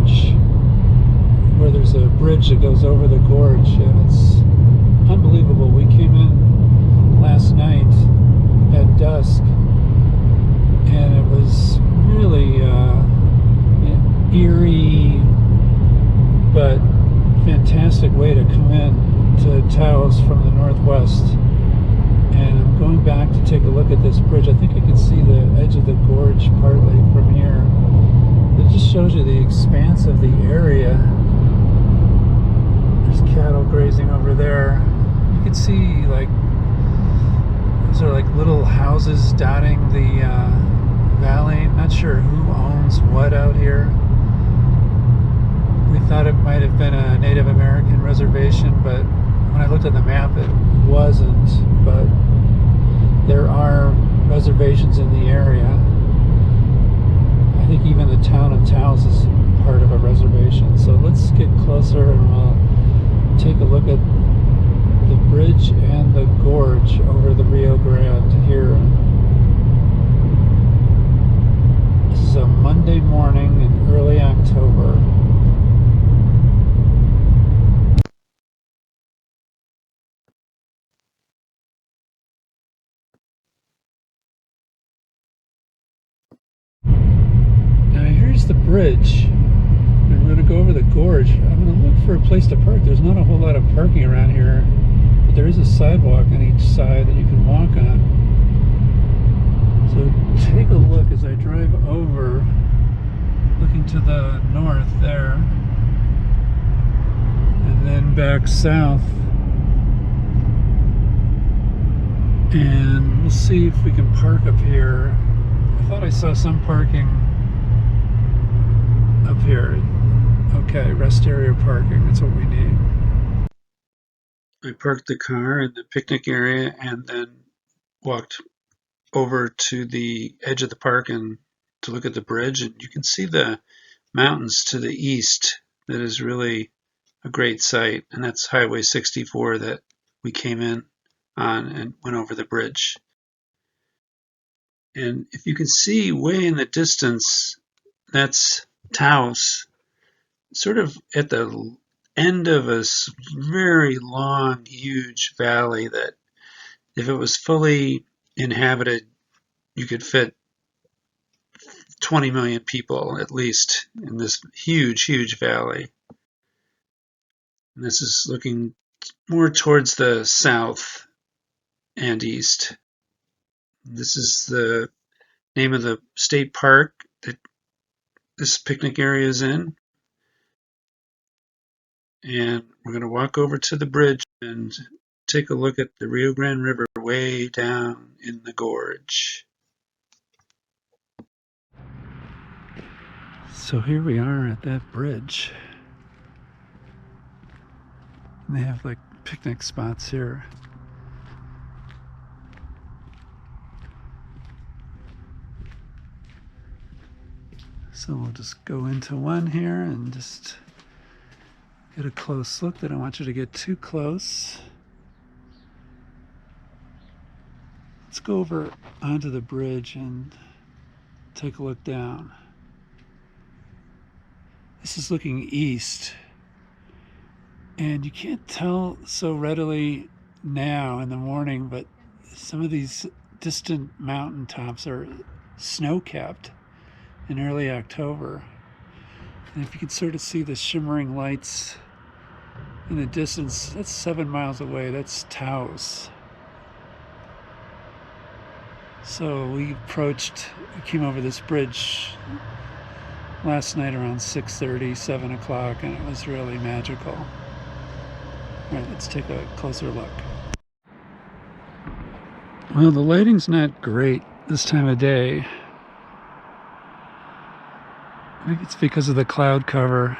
gorge, where there's a bridge that goes over the gorge, and it's unbelievable. We came in last night at dusk, and it was really eerie but fantastic way to come in to Taos from the northwest. And I'm going back to take a look at this bridge. I think I can see the edge of the gorge partly from here. It just shows you the expanse of the area. There's cattle grazing over there. You can see, like, those are like little houses dotting the valley. Not sure who owns what out here. We thought it might have been a Native American reservation, but when I looked at the map, it wasn't. But there are reservations in the area. I think even the town of Taos is part of a reservation. So let's get closer and we'll take a look at the bridge and the gorge over the Rio Grande here. This is a Monday morning in early October. The bridge, and we're going to go over the gorge. I'm going to look for a place to park. There's not a whole lot of parking around here, but there is a sidewalk on each side that you can walk on. So take a look as I drive over, looking to the north there, and then back south, and we'll see if we can park up here. I thought I saw some parking up here. Okay, rest area parking, that's what we need. I parked the car in the picnic area and then walked over to the edge of the park and to look at the bridge, and you can see the mountains to the east. That is really a great sight, and that's Highway 64 that we came in on and went over the bridge. And if you can see way in the distance, that's Taos, sort of at the end of a very long, huge valley that if it was fully inhabited, you could fit 20 million people at least in this huge, huge valley. And this is looking more towards the south and east. This is the name of the state park that this picnic area is in, and we're going to walk over to the bridge and take a look at the Rio Grande River way down in the gorge. So here we are at that bridge, and they have like picnic spots here. So we'll just go into one here and just get a close look. They don't want you to get too close. Let's go over onto the bridge and take a look down. This is looking east, and you can't tell so readily now in the morning, but some of these distant mountaintops are snow-capped in early October. And if you can sort of see the shimmering lights in the distance, that's 7 miles away. That's Taos. So we came over this bridge last night around 6:30, 7 o'clock, and it was really magical. All right, let's take a closer look. Well, the lighting's not great this time of day. I think it's because of the cloud cover.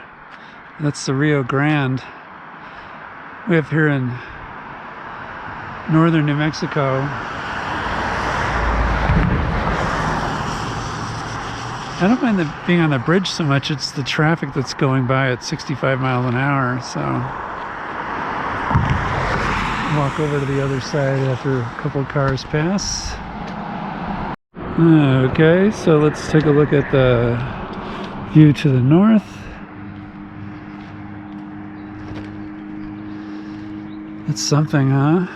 That's the Rio Grande. We have here in northern New Mexico. I don't mind being on the bridge so much. It's the traffic that's going by at 65 miles an hour. So walk over to the other side after a couple cars pass. Okay, so let's take a look at the view to the north. It's something, huh?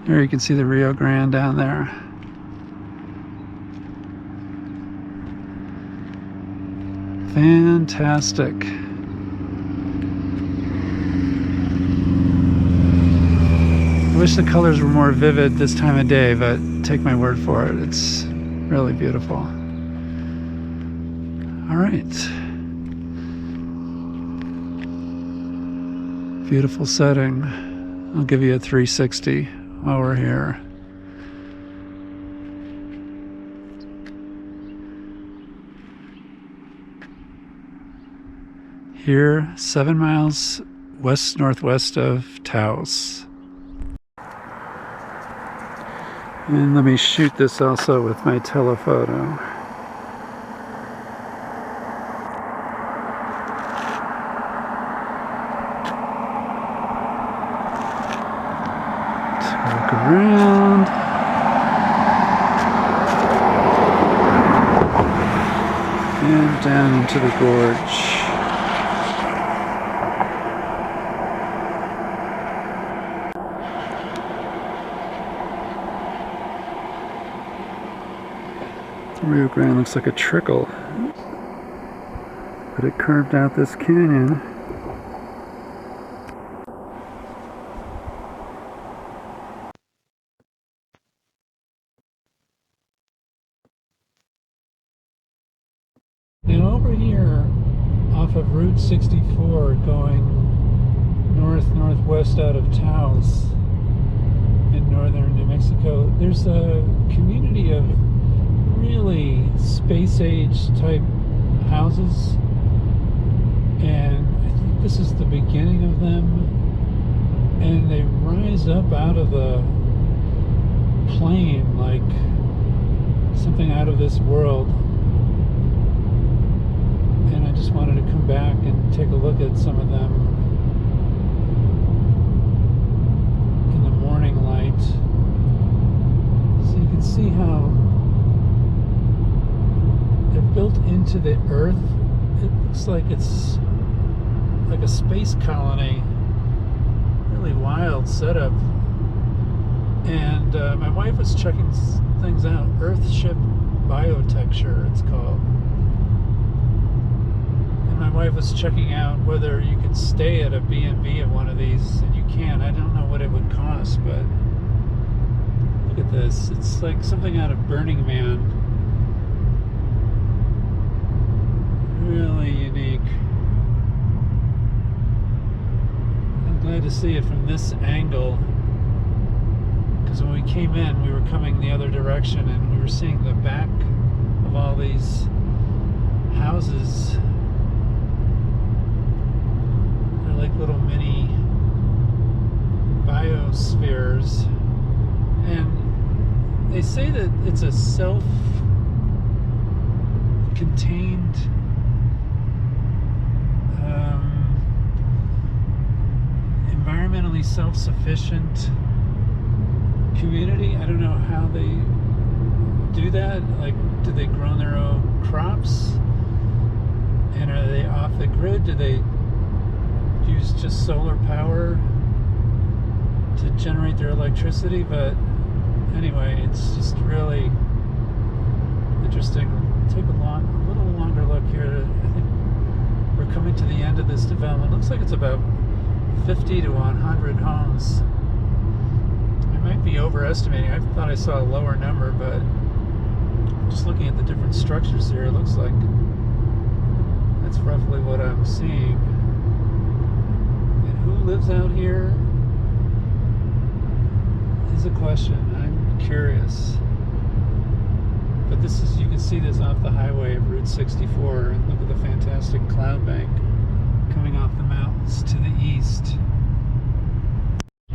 There you can see the Rio Grande down there. Fantastic. I wish the colors were more vivid this time of day, but take my word for it, it's really beautiful. All right. Beautiful setting. I'll give you a 360 while we're here. Here, 7 miles west-northwest of Taos. And let me shoot this also with my telephoto. Look around. And down into the gorge. The Rio Grande looks like a trickle, but it carved out this canyon. Now over here, off of Route 64, going north-northwest out of Taos in northern New Mexico, there's a community of really space-age type houses, and I think this is the beginning of them, and they rise up out of the plain like something out of this world. And I just wanted to come back and take a look at some of them in the morning light, so you can see how they're built into the earth. It looks like it's like a space colony. Really wild setup. And my wife was checking things out. Earthship Biotecture, it's called. And my wife was checking out whether you could stay at a B&B at one of these, and you can. I don't know what it would cost, but look at this. It's like something out of Burning Man. Really unique. I'm glad to see it from this angle, because when we came in, we were coming the other direction and we were seeing the back of all these houses. They're like little mini biospheres, and they say that it's a self-contained environmentally self-sufficient community. I don't know how they do that. Like, do they grow their own crops? And are they off the grid? Do they use just solar power to generate their electricity? But anyway, it's just really interesting. Take a little longer look here. I think we're coming to the end of this development. Looks like it's about 50 to 100 homes. I might be overestimating. I thought I saw a lower number, but just looking at the different structures here, it looks like that's roughly what I'm seeing. And who lives out here is a question. I'm curious. But this is, you can see this off the highway of Route 64, and look at the fantastic cloud bank coming off the mountains to the east.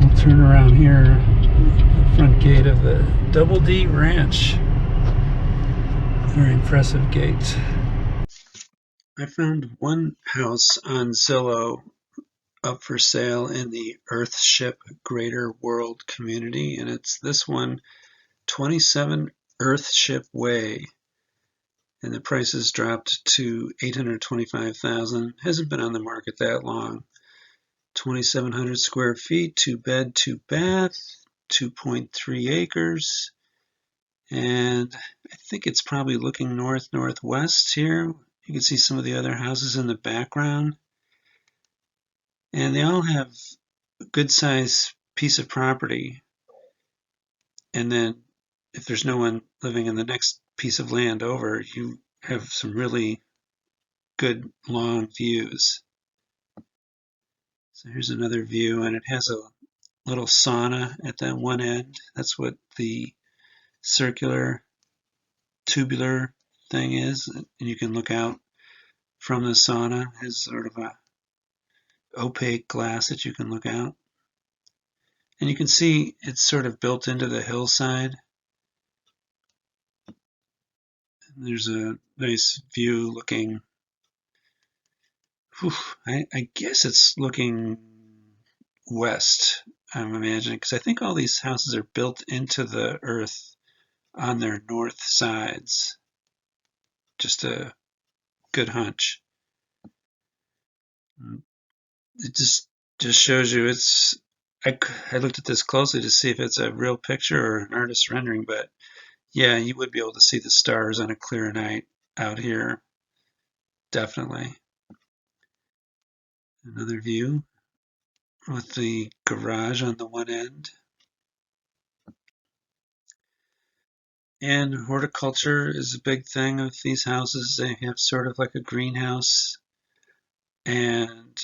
I'll turn around here, the front gate of the Double D Ranch. Very impressive gate. I found one house on Zillow up for sale in the Earthship Greater World community, and it's this one, 27 Earthship Way. And the price has dropped to $825,000. Hasn't been on the market that long. 2,700 square feet, 2-bed, 2-bath, 2.3 acres. And I think it's probably looking north-northwest here. You can see some of the other houses in the background. And they all have a good sized piece of property. And then if there's no one living in the next piece of land over, you have some really good long views. So here's another view, and it has a little sauna at that one end. That's what the circular tubular thing is, and you can look out from the sauna. It has sort of a opaque glass that you can look out. And you can see it's sort of built into the hillside. And there's a nice view looking, I guess it's looking west, I'm imagining, because I think all these houses are built into the earth on their north sides. Just a good hunch. It just shows you it's. I looked at this closely to see if it's a real picture or an artist's rendering, but yeah, you would be able to see the stars on a clear night out here. Definitely. Another view with the garage on the one end. And horticulture is a big thing of these houses. They have sort of like a greenhouse. And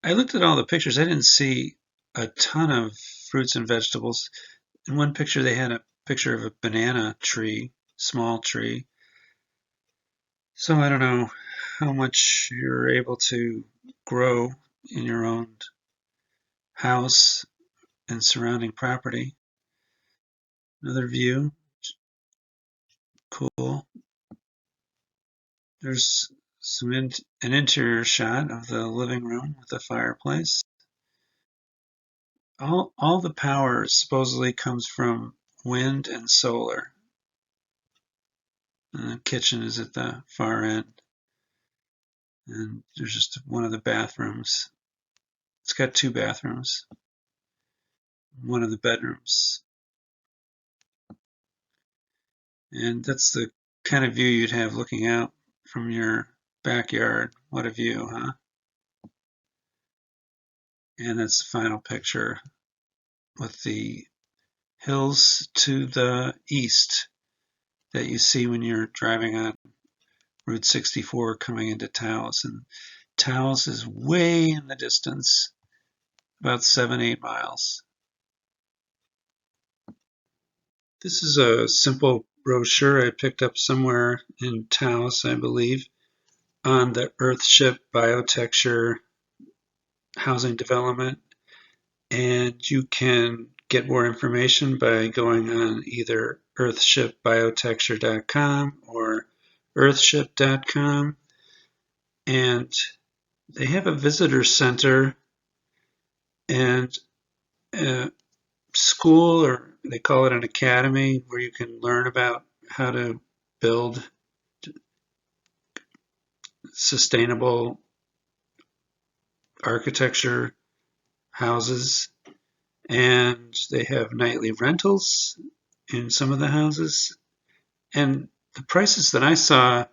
I looked at all the pictures. I didn't see a ton of fruits and vegetables. In one picture, they had a picture of a banana tree, small tree. So I don't know how much you're able to grow in your own house and surrounding property. Another view, cool. There's an interior shot of the living room with the fireplace. All the power supposedly comes from wind and solar. And the kitchen is at the far end. And there's just one of the bathrooms. It's got 2 bathrooms. One of the bedrooms. And that's the kind of view you'd have looking out from your backyard. What a view, huh? And that's the final picture with the hills to the east that you see when you're driving on Route 64 coming into Taos. And Taos is way in the distance, about 7-8 miles. This is a simple brochure I picked up somewhere in Taos, I believe, on the Earthship Biotecture housing development. And you can get more information by going on either earthshipbiotecture.com or earthship.com. And they have a visitor center and a school, or they call it an academy, where you can learn about how to build sustainable architecture houses. And they have nightly rentals in some of the houses. And the prices that I saw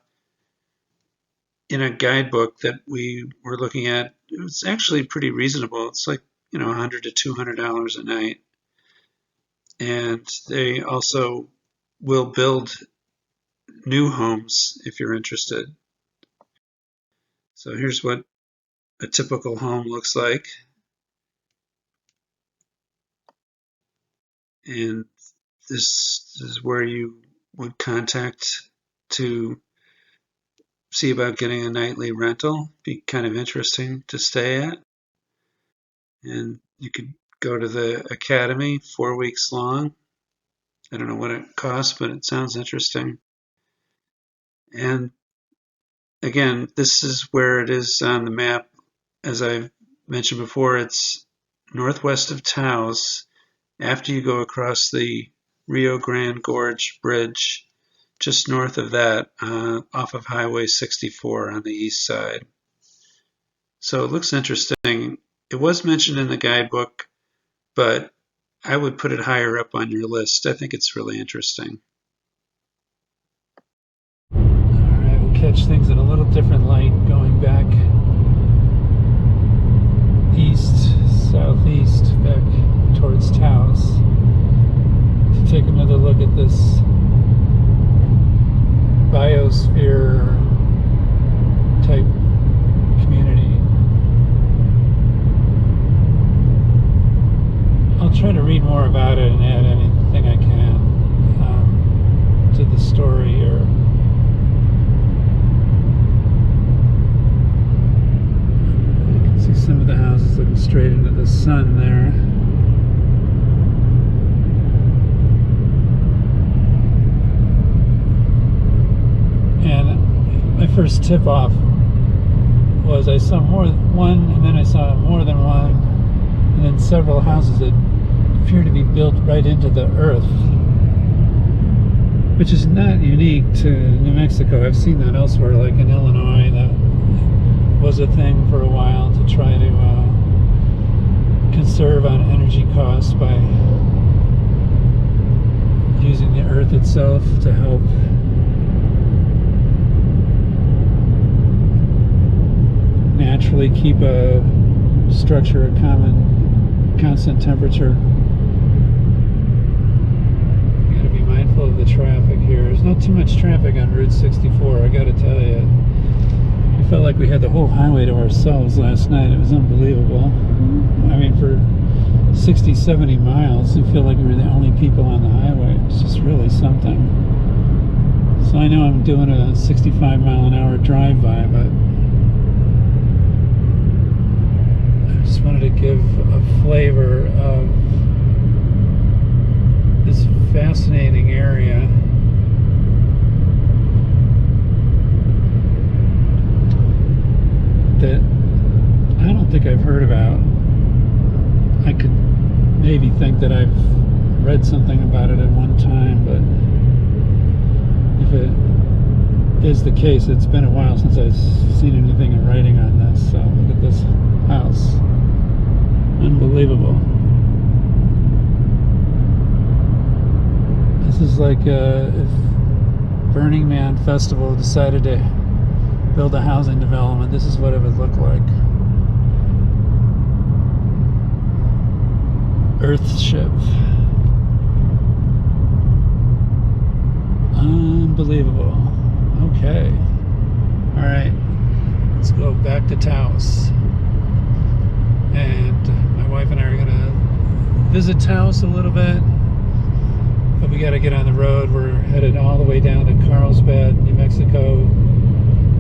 in a guidebook that we were looking at, it was actually pretty reasonable. It's like, $100 to $200 a night. And they also will build new homes if you're interested. So here's what a typical home looks like. And this is where you would contact to see about getting a nightly rental. Be kind of interesting to stay at. And you could go to the academy, 4 weeks long. I don't know what it costs, but it sounds interesting. And again, this is where it is on the map. As I mentioned before, it's northwest of Taos. After you go across the Rio Grande Gorge Bridge, just north of that, off of Highway 64 on the east side. So it looks interesting. It was mentioned in the guidebook, but I would put it higher up on your list. I think it's really interesting. All right, we'll catch things in a little different light going back east, southeast, back towards Taos to take another look at this biosphere type community. I'll try to read more about it and add anything I can to the story here. You can see some of the houses looking straight into the sun there. And my first tip off was I saw one, and then I saw more than one, and then several houses that appear to be built right into the earth, which is not unique to New Mexico. I've seen that elsewhere, like in Illinois. That was a thing for a while to try to conserve on energy costs by using the earth itself to help naturally keep a structure a constant temperature. You gotta be mindful of the traffic here. There's not too much traffic on Route 64, I gotta tell you. We felt like we had the whole highway to ourselves last night. It was unbelievable. I mean, for 60, 70 miles, we feel like we were the only people on the highway. It's just really something. So I know I'm doing a 65 mile an hour drive-by, but I just wanted to give a flavor of this fascinating area. That I don't think I've heard about. I could maybe think that I've read something about it at one time, but if it is the case, it's been a while since I've seen anything in writing on this. So look at this house. Unbelievable. This is like if Burning Man Festival decided to build a housing development, this is what it would look like. Earthship. Unbelievable. Okay. Alright. Let's go back to Taos. And my wife and I are going to visit Taos a little bit. But we got to get on the road. We're headed all the way down to Carlsbad, New Mexico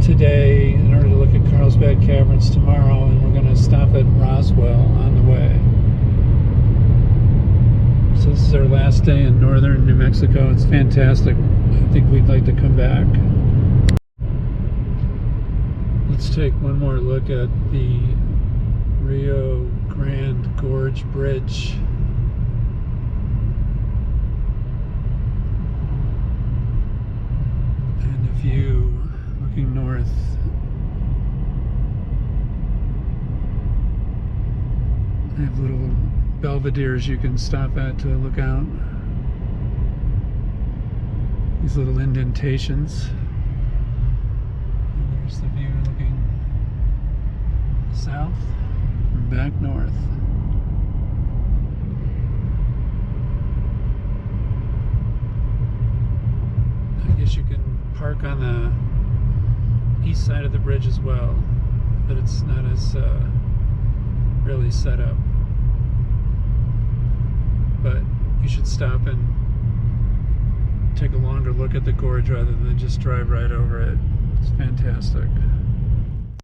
today in order to look at Carlsbad Caverns tomorrow. And we're going to stop at Roswell on the way. So this is our last day in northern New Mexico. It's fantastic. I think we'd like to come back. Let's take one more look at the Rio Grande Gorge Bridge. And the view looking north. They have little belvederes you can stop at to look out. These little indentations. And there's the view looking south and back north. I guess you can park on the east side of the bridge as well, but it's not as really set up. But you should stop and take a longer look at the gorge rather than just drive right over it. It's fantastic.